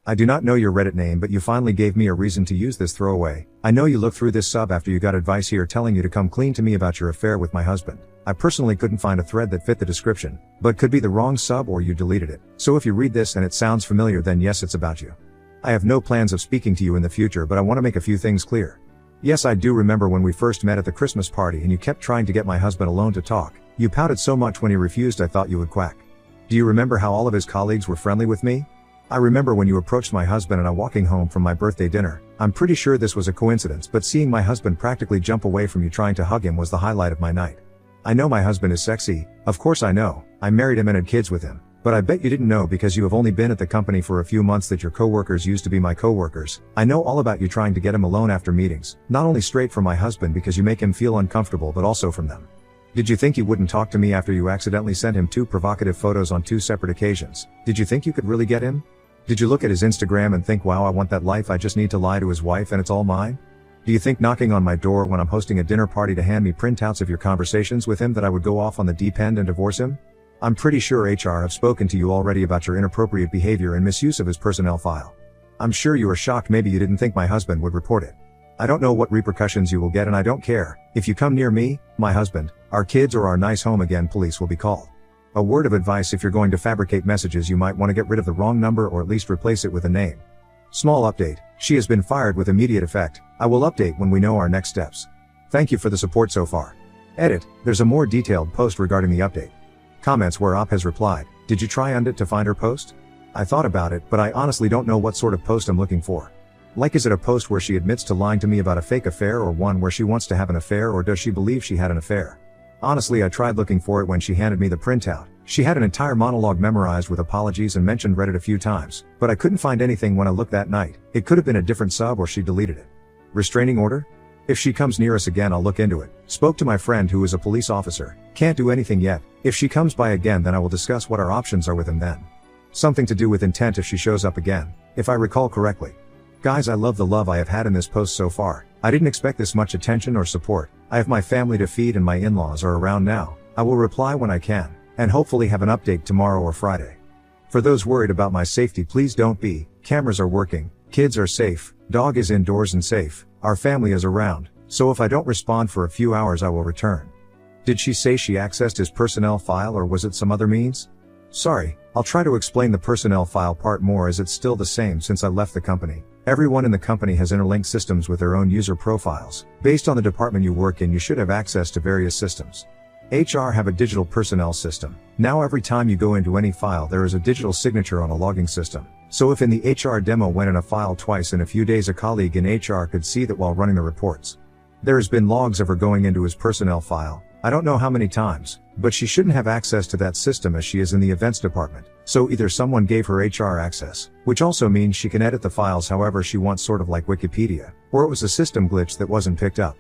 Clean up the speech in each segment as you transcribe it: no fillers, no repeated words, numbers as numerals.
I do not know your Reddit name, but you finally gave me a reason to use this throwaway. I know you looked through this sub after you got advice here telling you to come clean to me about your affair with my husband. I personally couldn't find a thread that fit the description, but could be the wrong sub or you deleted it. So if you read this and it sounds familiar, then yes, it's about you. I have no plans of speaking to you in the future, but I want to make a few things clear. Yes, I do remember when we first met at the Christmas party and you kept trying to get my husband alone to talk. You pouted so much when he refused I thought you would quack. Do you remember how all of his colleagues were friendly with me? I remember when you approached my husband and I walking home from my birthday dinner. I'm pretty sure this was a coincidence, but seeing my husband practically jump away from you trying to hug him was the highlight of my night. I know my husband is sexy, of course I know, I married him and had kids with him, but I bet you didn't know because you have only been at the company for a few months that your coworkers used to be my coworkers. I know all about you trying to get him alone after meetings, not only straight from my husband because you make him feel uncomfortable but also from them. Did you think you wouldn't talk to me after you accidentally sent him 2 provocative photos on 2 separate occasions? Did you think you could really get him? Did you look at his Instagram and think, wow, I want that life, I just need to lie to his wife and it's all mine? Do you think knocking on my door when I'm hosting a dinner party to hand me printouts of your conversations with him that I would go off on the deep end and divorce him? I'm pretty sure HR have spoken to you already about your inappropriate behavior and misuse of his personnel file. I'm sure you are shocked maybe you didn't think my husband would report it. I don't know what repercussions you will get and I don't care. If you come near me, my husband, our kids or our nice home again, police will be called. A word of advice: if you're going to fabricate messages, you might want to get rid of the wrong number or at least replace it with a name. Small update: she has been fired with immediate effect. I will update when we know our next steps. Thank you for the support so far. Edit: there's a more detailed post regarding the update. Comments where Op has replied, did you try Undit to find her post? I thought about it, but I honestly don't know what sort of post I'm looking for. Like, is it a post where she admits to lying to me about a fake affair, or one where she wants to have an affair, or does she believe she had an affair? Honestly, I tried looking for it when she handed me the printout. She had an entire monologue memorized with apologies and mentioned Reddit a few times, but I couldn't find anything when I looked that night. It could have been a different sub or she deleted it. Restraining order? If she comes near us again, I'll look into it. Spoke to my friend who is a police officer. Can't do anything yet. If she comes by again, then I will discuss what our options are with him then. Something to do with intent if she shows up again, if I recall correctly. Guys, I love the love I have had in this post so far. I didn't expect this much attention or support. I have my family to feed and my in-laws are around now. I will reply when I can, and hopefully have an update tomorrow or Friday. For those worried about my safety, please don't be. Cameras are working, kids are safe, dog is indoors and safe, our family is around, so if I don't respond for a few hours I will return. Did she say she accessed his personnel file or was it some other means? Sorry, I'll try to explain the personnel file part more as it's still the same since I left the company. Everyone in the company has interlinked systems with their own user profiles. Based on the department you work in, you should have access to various systems. HR have a digital personnel system. Now every time you go into any file there is a digital signature on a logging system. So if in the HR demo went in a file twice in a few days, a colleague in HR could see that while running the reports. There has been logs of her going into his personnel file. I don't know how many times, but she shouldn't have access to that system as she is in the events department. So either someone gave her HR access, which also means she can edit the files however she wants, sort of like Wikipedia, or it was a system glitch that wasn't picked up.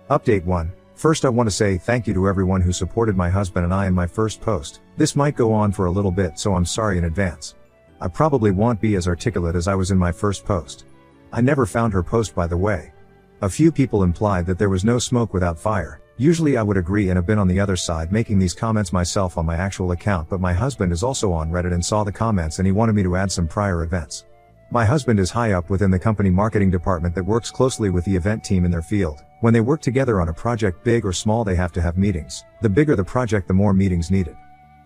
Update 1. First, I want to say thank you to everyone who supported my husband and I in my first post. This might go on for a little bit, so I'm sorry in advance. I probably won't be as articulate as I was in my first post. I never found her post, by the way. A few people implied that there was no smoke without fire. Usually I would agree and have been on the other side making these comments myself on my actual account, but my husband is also on Reddit and saw the comments and he wanted me to add some prior events. My husband is high up within the company marketing department that works closely with the event team in their field. When they work together on a project, big or small, they have to have meetings. The bigger the project, the more meetings needed.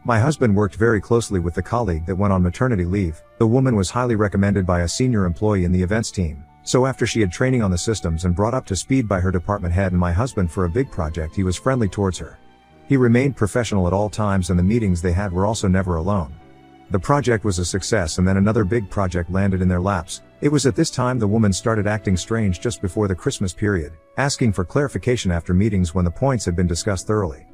My husband worked very closely with the colleague that went on maternity leave. The woman was highly recommended by a senior employee in the events team. So after she had training on the systems and brought up to speed by her department head and my husband for a big project, he was friendly towards her. He remained professional at all times and the meetings they had were also never alone. The project was a success and then another big project landed in their laps. It was at this time the woman started acting strange just before the Christmas period, asking for clarification after meetings when the points had been discussed thoroughly.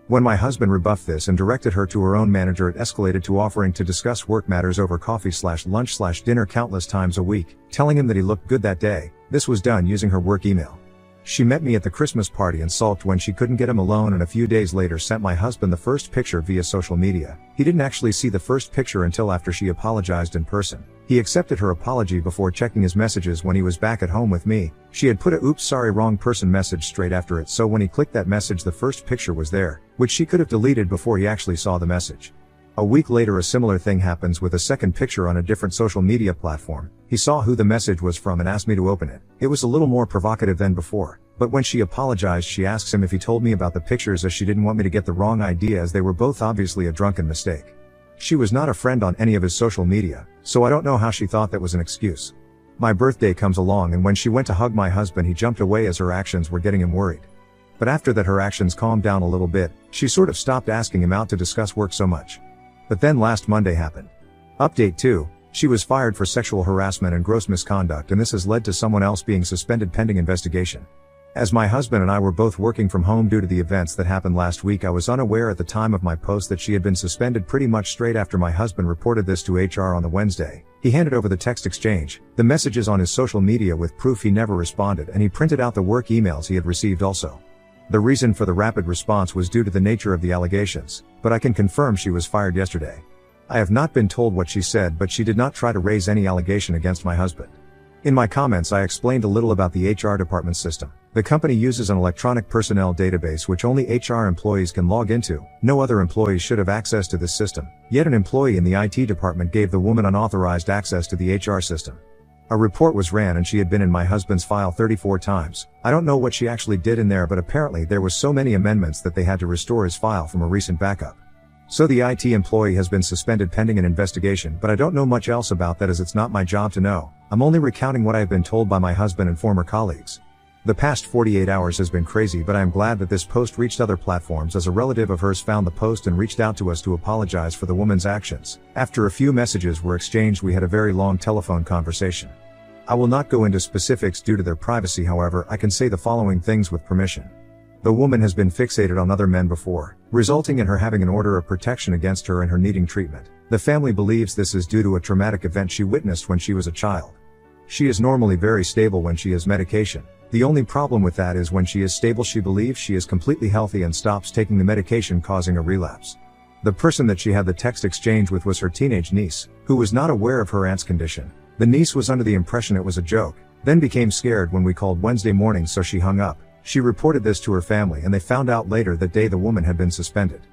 When my husband rebuffed this and directed her to her own manager, it escalated to offering to discuss work matters over coffee/lunch/dinner countless times a week, telling him that he looked good that day. This was done using her work email. She met me at the Christmas party and sulked when she couldn't get him alone, and a few days later sent my husband the first picture via social media. He didn't actually see the first picture until after she apologized in person. He accepted her apology before checking his messages when he was back at home with me. She had put a "oops, sorry, wrong person" message straight after it, so when he clicked that message the first picture was there, which she could have deleted before he actually saw the message. A week later a similar thing happens with a second picture on a different social media platform. He saw who the message was from and asked me to open it. It was a little more provocative than before, but when she apologized she asks him if he told me about the pictures as she didn't want me to get the wrong idea as they were both obviously a drunken mistake. She was not a friend on any of his social media, so I don't know how she thought that was an excuse. My birthday comes along and when she went to hug my husband he jumped away as her actions were getting him worried. But after that her actions calmed down a little bit, she sort of stopped asking him out to discuss work so much. But then last Monday happened. Update 2. She was fired for sexual harassment and gross misconduct and this has led to someone else being suspended pending investigation. As my husband and I were both working from home due to the events that happened last week I was unaware at the time of my post that she had been suspended pretty much straight after my husband reported this to HR on the Wednesday. He handed over the text exchange, the messages on his social media with proof he never responded and he printed out the work emails he had received also. The reason for the rapid response was due to the nature of the allegations, but I can confirm she was fired yesterday. I have not been told what she said but she did not try to raise any allegation against my husband. In my comments I explained a little about the HR department system. The company uses an electronic personnel database which only HR employees can log into. No other employees should have access to this system, yet an employee in the IT department gave the woman unauthorized access to the HR system. A report was ran and she had been in my husband's file 34 times. I don't know what she actually did in there but apparently there was so many amendments that they had to restore his file from a recent backup. So the IT employee has been suspended pending an investigation but I don't know much else about that as it's not my job to know. I'm only recounting what I have been told by my husband and former colleagues. The past 48 hours has been crazy but I am glad that this post reached other platforms as a relative of hers found the post and reached out to us to apologize for the woman's actions. After a few messages were exchanged we had a very long telephone conversation. I will not go into specifics due to their privacy however I can say the following things with permission. The woman has been fixated on other men before, resulting in her having an order of protection against her and her needing treatment. The family believes this is due to a traumatic event she witnessed when she was a child. She is normally very stable when she is medication. The only problem with that is when she is stable she believes she is completely healthy and stops taking the medication causing a relapse. The person that she had the text exchange with was her teenage niece, who was not aware of her aunt's condition. The niece was under the impression it was a joke, then became scared when we called Wednesday morning so she hung up. She reported this to her family and they found out later that day the woman had been suspended.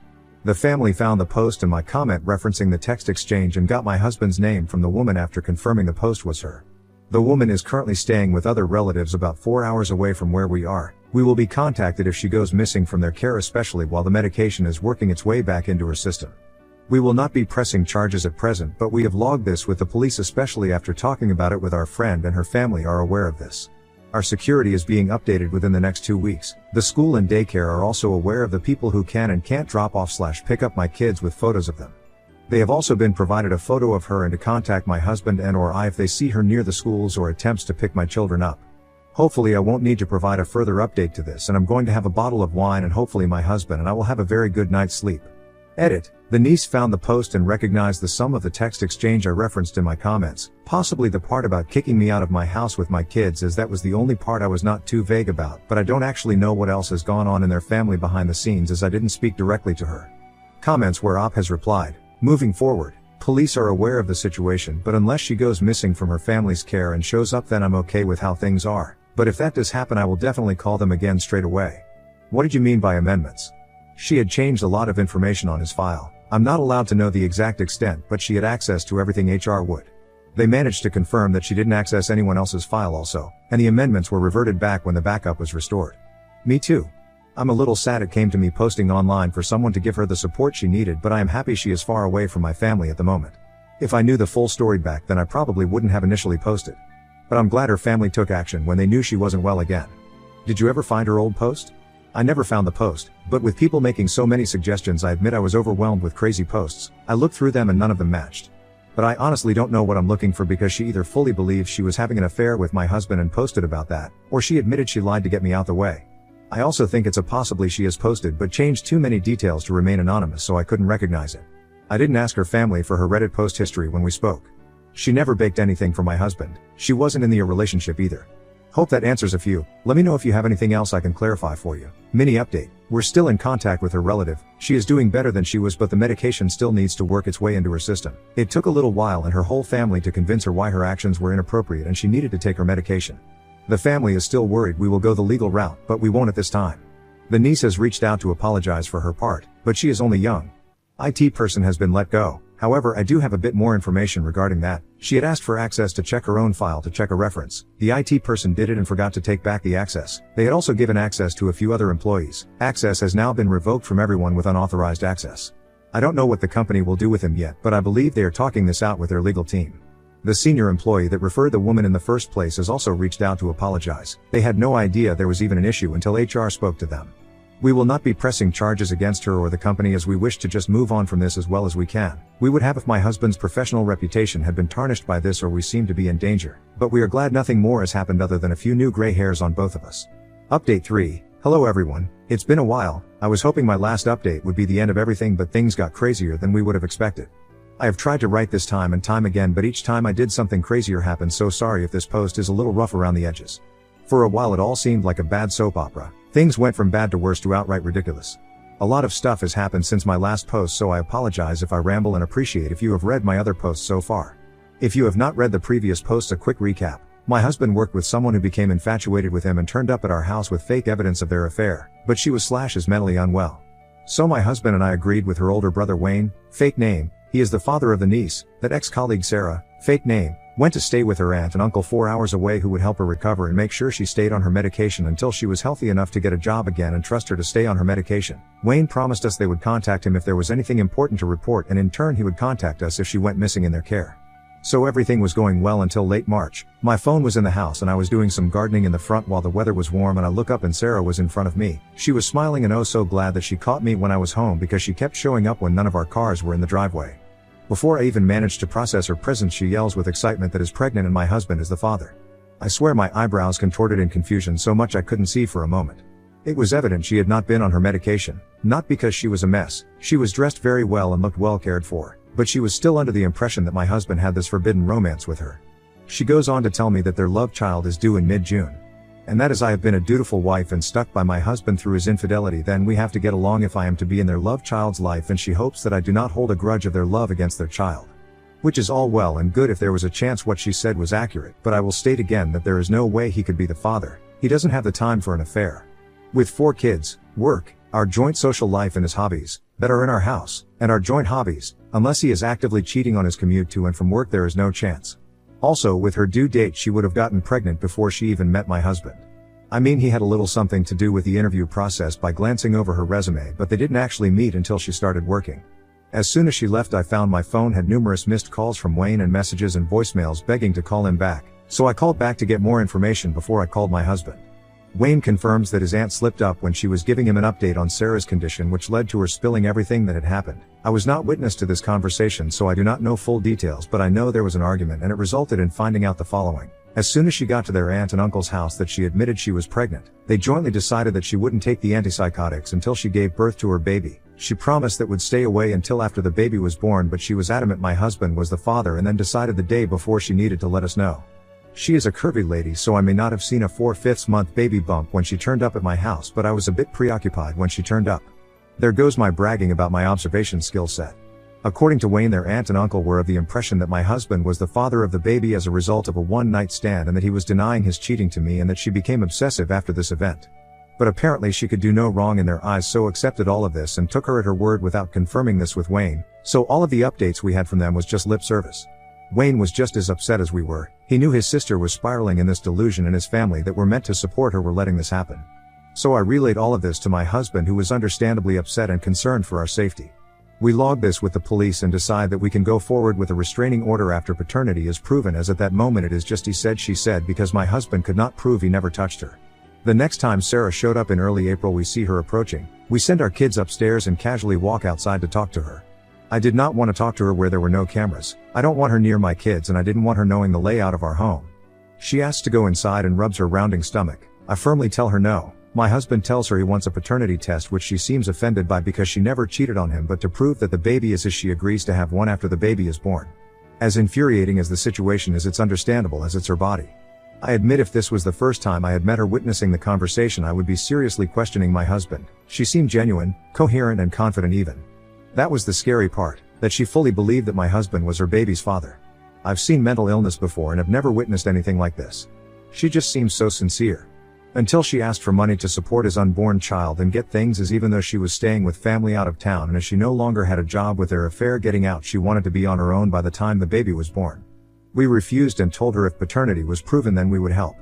The family found the post and my comment referencing the text exchange and got my husband's name from the woman after confirming the post was her. The woman is currently staying with other relatives about 4 hours away from where we are. We will be contacted if she goes missing from their care especially while the medication is working its way back into her system. We will not be pressing charges at present but we have logged this with the police especially after talking about it with our friend and her family are aware of this. Our security is being updated within the next 2 weeks. The school and daycare are also aware of the people who can and can't drop off/pick up my kids with photos of them. They have also been provided a photo of her and to contact my husband and or I if they see her near the schools or attempts to pick my children up. Hopefully I won't need to provide a further update to this and I'm going to have a bottle of wine and hopefully my husband and I will have a very good night's sleep. Edit. The niece found the post and recognized the sum of the text exchange I referenced in my comments, possibly the part about kicking me out of my house with my kids as that was the only part I was not too vague about but I don't actually know what else has gone on in their family behind the scenes as I didn't speak directly to her. Comments where Op has replied. Moving forward, police are aware of the situation but unless she goes missing from her family's care and shows up then I'm okay with how things are, but if that does happen I will definitely call them again straight away. What did you mean by amendments? She had changed a lot of information on his file. I'm not allowed to know the exact extent but she had access to everything HR would. They managed to confirm that she didn't access anyone else's file also, and the amendments were reverted back when the backup was restored. Me too. I'm a little sad it came to me posting online for someone to give her the support she needed but I am happy she is far away from my family at the moment. If I knew the full story back then I probably wouldn't have initially posted. But I'm glad her family took action when they knew she wasn't well again. Did you ever find her old post? I never found the post, but with people making so many suggestions I admit I was overwhelmed with crazy posts. I looked through them and none of them matched. But I honestly don't know what I'm looking for because she either fully believes she was having an affair with my husband and posted about that, or she admitted she lied to get me out the way. I also think it's a possibly she has posted but changed too many details to remain anonymous so I couldn't recognize it. I didn't ask her family for her Reddit post history when we spoke. She never baked anything for my husband. She wasn't in the relationship either. Hope that answers a few. Let me know if you have anything else I can clarify for you. Mini update. We're still in contact with her relative. She is doing better than she was but the medication still needs to work its way into her system. It took a little while and her whole family to convince her why her actions were inappropriate and she needed to take her medication. The family is still worried we will go the legal route but we won't at this time. The niece has reached out to apologize for her part, but she is only young. IT person has been let go. However, I do have a bit more information regarding that. She had asked for access to check her own file to check a reference. The IT person did it and forgot to take back the access. They had also given access to a few other employees. Access has now been revoked from everyone with unauthorized access. I don't know what the company will do with him yet, but I believe they are talking this out with their legal team. The senior employee that referred the woman in the first place has also reached out to apologize. They had no idea there was even an issue until HR spoke to them. We will not be pressing charges against her or the company, as we wish to just move on from this as well as we can. We would have if my husband's professional reputation had been tarnished by this, or we seem to be in danger. But we are glad nothing more has happened other than a few new gray hairs on both of us. Update 3. Hello everyone. It's been a while. I was hoping my last update would be the end of everything, but things got crazier than we would have expected. I have tried to write this time and time again, but each time I did something crazier happened, so sorry if this post is a little rough around the edges. For a while it all seemed like a bad soap opera. Things went from bad to worse to outright ridiculous. A lot of stuff has happened since my last post, so I apologize if I ramble, and appreciate if you have read my other posts so far. If you have not read the previous posts, a quick recap. My husband worked with someone who became infatuated with him and turned up at our house with fake evidence of their affair, but she was / mentally unwell. So my husband and I agreed with her older brother Wayne, fake name, he is the father of the niece, that ex-colleague Sarah, fake name, went to stay with her aunt and uncle 4 hours away, who would help her recover and make sure she stayed on her medication until she was healthy enough to get a job again and trust her to stay on her medication. Wayne promised us they would contact him if there was anything important to report, and in turn he would contact us if she went missing in their care. So everything was going well until late March. My phone was in the house and I was doing some gardening in the front while the weather was warm, and I look up and Sarah was in front of me. She was smiling and oh so glad that she caught me when I was home, because she kept showing up when none of our cars were in the driveway. Before I even managed to process her presence, she yells with excitement that is pregnant and my husband is the father. I swear my eyebrows contorted in confusion so much I couldn't see for a moment. It was evident she had not been on her medication, not because she was a mess. She was dressed very well and looked well cared for, but she was still under the impression that my husband had this forbidden romance with her. She goes on to tell me that their love child is due in mid-June. And that as I have been a dutiful wife and stuck by my husband through his infidelity, then we have to get along if I am to be in their love child's life, and she hopes that I do not hold a grudge of their love against their child. Which is all well and good if there was a chance what she said was accurate, but I will state again that there is no way he could be the father. He doesn't have the time for an affair. With 4 kids, work, our joint social life and his hobbies, that are in our house, and our joint hobbies, unless he is actively cheating on his commute to and from work, there is no chance. Also, with her due date, she would have gotten pregnant before she even met my husband. I mean, he had a little something to do with the interview process by glancing over her resume, but they didn't actually meet until she started working. As soon as she left, I found my phone had numerous missed calls from Wayne and messages and voicemails begging to call him back, so I called back to get more information before I called my husband. Wayne confirms that his aunt slipped up when she was giving him an update on Sarah's condition, which led to her spilling everything that had happened. I was not witness to this conversation, so I do not know full details, but I know there was an argument and it resulted in finding out the following. As soon as she got to their aunt and uncle's house that she admitted she was pregnant, they jointly decided that she wouldn't take the antipsychotics until she gave birth to her baby. She promised that would stay away until after the baby was born, but she was adamant my husband was the father, and then decided the day before she needed to let us know. She is a curvy lady, so I may not have seen a 4/5 month baby bump when she turned up at my house, but I was a bit preoccupied when she turned up. There goes my bragging about my observation skill set. According to Wayne, their aunt and uncle were of the impression that my husband was the father of the baby as a result of a one-night stand, and that he was denying his cheating to me, and that she became obsessive after this event. But apparently she could do no wrong in their eyes, so accepted all of this and took her at her word without confirming this with Wayne, so all of the updates we had from them was just lip service. Wayne was just as upset as we were. He knew his sister was spiraling in this delusion, and his family that were meant to support her were letting this happen. So I relayed all of this to my husband, who was understandably upset and concerned for our safety. We logged this with the police and decide that we can go forward with a restraining order after paternity is proven, as at that moment it is just he said she said, because my husband could not prove he never touched her. The next time Sarah showed up in early April, we see her approaching. We send our kids upstairs and casually walk outside to talk to her. I did not want to talk to her where there were no cameras. I don't want her near my kids, and I didn't want her knowing the layout of our home. She asks to go inside and rubs her rounding stomach. I firmly tell her no. My husband tells her he wants a paternity test, which she seems offended by because she never cheated on him, but to prove that the baby is his, she agrees to have one after the baby is born. As infuriating as the situation is, it's understandable as it's her body. I admit if this was the first time I had met her witnessing the conversation, I would be seriously questioning my husband. She seemed genuine, coherent and confident even. That was the scary part, that she fully believed that my husband was her baby's father. I've seen mental illness before and have never witnessed anything like this. She just seems so sincere. Until she asked for money to support his unborn child and get things, as even though she was staying with family out of town, and as she no longer had a job with their affair getting out, she wanted to be on her own by the time the baby was born. We refused and told her if paternity was proven then we would help.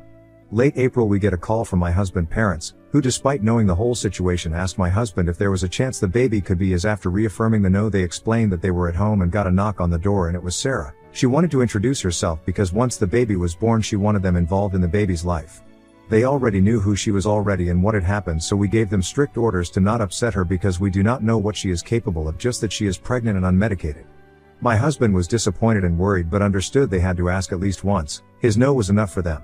Late April we get a call from my husband's parents, who despite knowing the whole situation asked my husband if there was a chance the baby could be his. After reaffirming the no, they explained that they were at home and got a knock on the door, and it was Sarah. She wanted to introduce herself because once the baby was born she wanted them involved in the baby's life. They already knew who she was already and what had happened, so we gave them strict orders to not upset her because we do not know what she is capable of, just that she is pregnant and unmedicated. My husband was disappointed and worried but understood they had to ask at least once. His no was enough for them.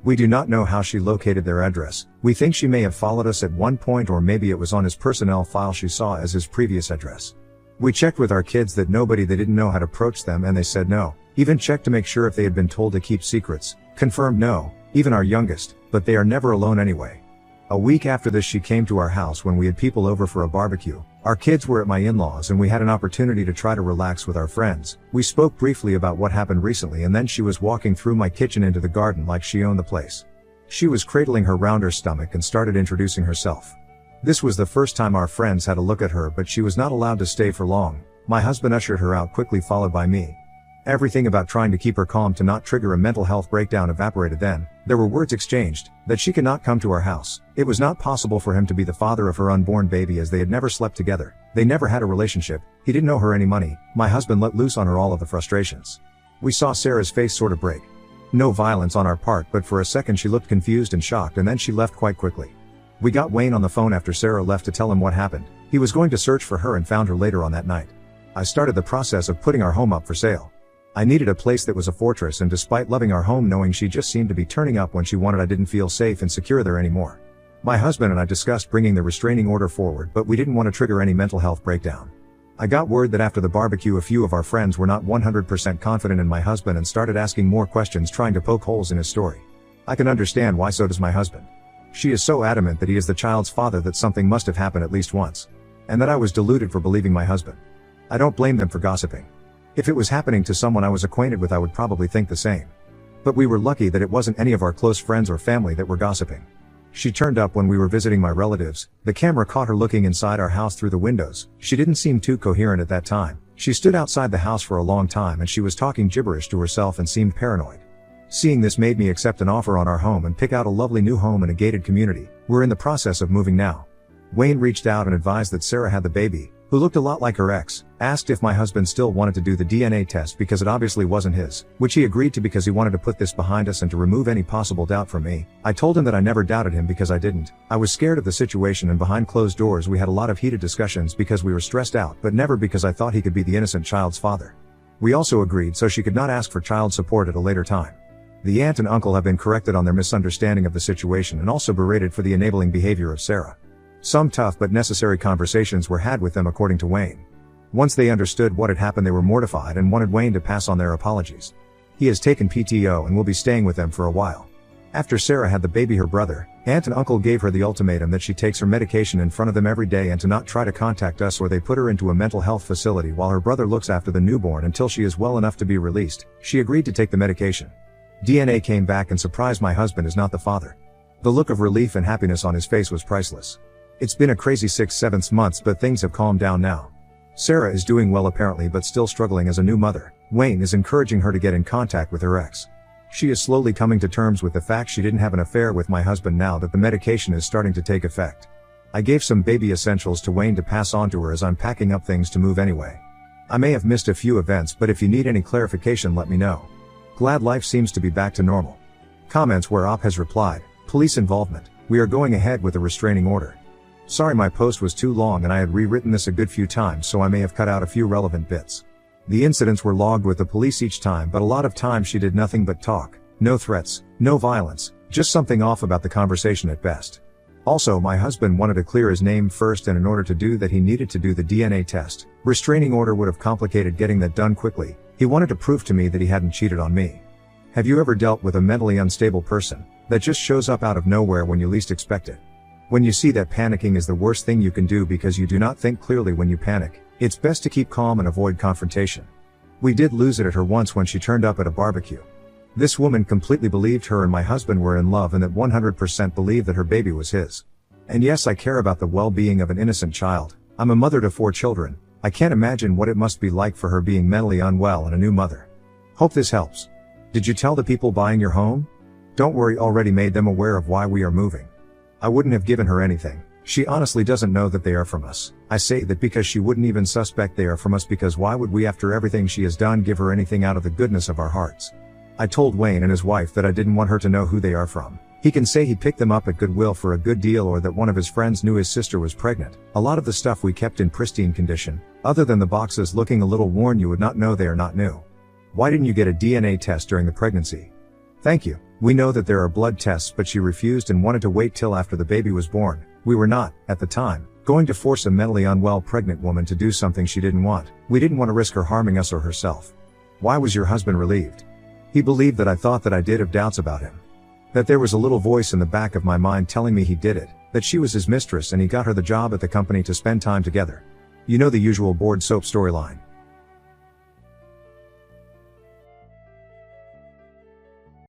We do not know how she located their address. We think she may have followed us at one point, or maybe it was on his personnel file she saw as his previous address. We checked with our kids that they didn't know how to approach them, and they said no. Even checked to make sure if they had been told to keep secrets. Confirmed no, even our youngest, but they are never alone anyway. A week after this she came to our house when we had people over for a barbecue. Our kids were at my in-laws and we had an opportunity to try to relax with our friends. We spoke briefly about what happened recently, and then she was walking through my kitchen into the garden like she owned the place. She was cradling her round her stomach and started introducing herself. This was the first time our friends had a look at her, but she was not allowed to stay for long. My husband ushered her out quickly, followed by me. Everything about trying to keep her calm to not trigger a mental health breakdown evaporated then. There were words exchanged, that she could not come to our house. It was not possible for him to be the father of her unborn baby as they had never slept together. They never had a relationship. He didn't owe her any money. My husband let loose on her all of the frustrations. We saw Sarah's face sort of break. No violence on our part, but for a second she looked confused and shocked, and then she left quite quickly. We got Wayne on the phone after Sarah left to tell him what happened. He was going to search for her and found her later on that night. I started the process of putting our home up for sale. I needed a place that was a fortress, and despite loving our home, knowing she just seemed to be turning up when she wanted, I didn't feel safe and secure there anymore. My husband and I discussed bringing the restraining order forward, but we didn't want to trigger any mental health breakdown. I got word that after the barbecue a few of our friends were not 100% confident in my husband and started asking more questions, trying to poke holes in his story. I can understand why, so does my husband. She is so adamant that he is the child's father that something must have happened at least once. And that I was deluded for believing my husband. I don't blame them for gossiping. If it was happening to someone I was acquainted with, I would probably think the same. But we were lucky that it wasn't any of our close friends or family that were gossiping. She turned up when we were visiting my relatives. The camera caught her looking inside our house through the windows. She didn't seem too coherent at that time. She stood outside the house for a long time and she was talking gibberish to herself and seemed paranoid. Seeing this made me accept an offer on our home and pick out a lovely new home in a gated community. We're in the process of moving now. Wayne reached out and advised that Sarah had the baby, who looked a lot like her ex, asked if my husband still wanted to do the DNA test because it obviously wasn't his, which he agreed to because he wanted to put this behind us and to remove any possible doubt from me. I told him that I never doubted him because I didn't. I was scared of the situation, and behind closed doors we had a lot of heated discussions because we were stressed out, but never because I thought he could be the innocent child's father. We also agreed so she could not ask for child support at a later time. The aunt and uncle have been corrected on their misunderstanding of the situation and also berated for the enabling behavior of Sarah. Some tough but necessary conversations were had with them, according to Wayne. Once they understood what had happened, they were mortified and wanted Wayne to pass on their apologies. He has taken PTO and will be staying with them for a while. After Sarah had the baby, her brother, aunt and uncle gave her the ultimatum that she takes her medication in front of them every day and to not try to contact us, or they put her into a mental health facility while her brother looks after the newborn until she is well enough to be released. She agreed to take the medication. DNA came back and surprised my husband is not the father. The look of relief and happiness on his face was priceless. It's been a crazy 6-7 months, but things have calmed down now. Sarah is doing well apparently, but still struggling as a new mother. Wayne is encouraging her to get in contact with her ex. She is slowly coming to terms with the fact she didn't have an affair with my husband now that the medication is starting to take effect. I gave some baby essentials to Wayne to pass on to her as I'm packing up things to move anyway. I may have missed a few events, but if you need any clarification, let me know. Glad life seems to be back to normal. Comments where Op has replied, police involvement. We are going ahead with a restraining order. Sorry my post was too long and I had rewritten this a good few times, so I may have cut out a few relevant bits. The incidents were logged with the police each time, but a lot of times she did nothing but talk. No threats, no violence, just something off about the conversation at best. Also, my husband wanted to clear his name first, and in order to do that he needed to do the DNA test. Restraining order would have complicated getting that done quickly. He wanted to prove to me that he hadn't cheated on me. Have you ever dealt with a mentally unstable person that just shows up out of nowhere when you least expect it? When you see that, panicking is the worst thing you can do because you do not think clearly when you panic. It's best to keep calm and avoid confrontation. We did lose it at her once when she turned up at a barbecue. This woman completely believed her and my husband were in love and that 100% believed that her baby was his. And yes, I care about the well-being of an innocent child. I'm a mother to 4 children. I can't imagine what it must be like for her being mentally unwell and a new mother. Hope this helps. Did you tell the people buying your home? Don't worry, already made them aware of why we are moving. I wouldn't have given her anything. She honestly doesn't know that they are from us. I say that because she wouldn't even suspect they are from us, because why would we, after everything she has done, give her anything out of the goodness of our hearts? I told Wayne and his wife that I didn't want her to know who they are from. He can say he picked them up at Goodwill for a good deal, or that one of his friends knew his sister was pregnant. A lot of the stuff we kept in pristine condition. Other than the boxes looking a little worn, you would not know they are not new. Why didn't you get a DNA test during the pregnancy? Thank you. We know that there are blood tests, but she refused and wanted to wait till after the baby was born. We were not, at the time, going to force a mentally unwell pregnant woman to do something she didn't want. We didn't want to risk her harming us or herself. Why was your husband relieved? He believed that I thought that I did have doubts about him. That there was a little voice in the back of my mind telling me he did it, that she was his mistress and he got her the job at the company to spend time together. You know, the usual board soap storyline.